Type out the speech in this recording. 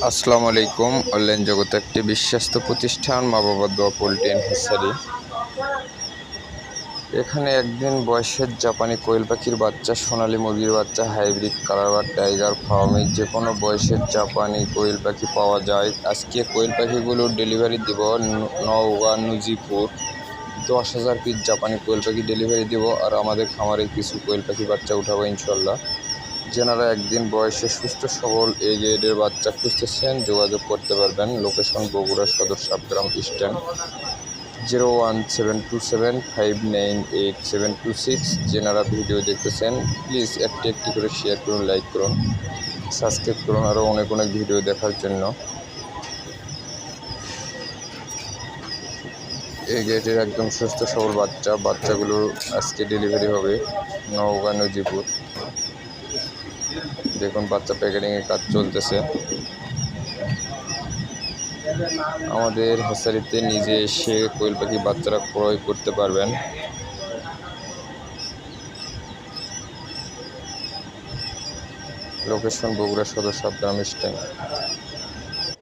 আসসালামু আলাইকুম। অনলাইন জগতে একটি বিশ্বস্ত প্রতিষ্ঠান মা বাবার দোয়া পোল্ট্রি অ্যান্ড হ্যাচারি। এখানে একদিন বয়সের জাপানি কোয়েল পাখির বাচ্চা, সোনালী মুরগির বাচ্চা, হাইব্রিড কালার বা টাইগার ফার্মে যে কোনো বয়সের জাপানি কোয়েল পাখি পাওয়া যায়। আজকে কোয়েল পাখিগুলোর ডেলিভারি দিব নওগাঁ নজিপুর। 10,000 পিস জাপানি কোয়েল পাখি ডেলিভারি দিব, আর আমাদের খামারে কিছু কোয়েল পাখি বাচ্চা উঠাবো ইনশাল্লাহ। যেনারা একদিন বয়সে সুস্থ সবল এই গ্রেডের বাচ্চা খুঁজতেছেন যোগাযোগ করতে পারবেন। লোকেশন বগুড়া সদর সাবগ্রাম স্ট্যান্ড। 01727598 726। যেনারা ভিডিও দেখতেছেন প্লিজ একটি একটি করে শেয়ার করুন, লাইক করুন, সাবস্ক্রাইব করুন আরও অনেক অনেক ভিডিও দেখার জন্য। এই গ্রেডের একদম সুস্থ সবল বাচ্চাগুলো আজকে ডেলিভারি হবে নওগাঁ নজিপুর। দেখুন বাচ্চা প্যাকেটিংয়ের কাজ চলতেছে। আমাদের হ্যাচারিতে নিজে এসে কোয়েল পাখি বাচ্চারা ক্রয় করতে পারবেন। লোকেশন বগুড়া সদর সাবগ্রাম স্ট্যান্ড।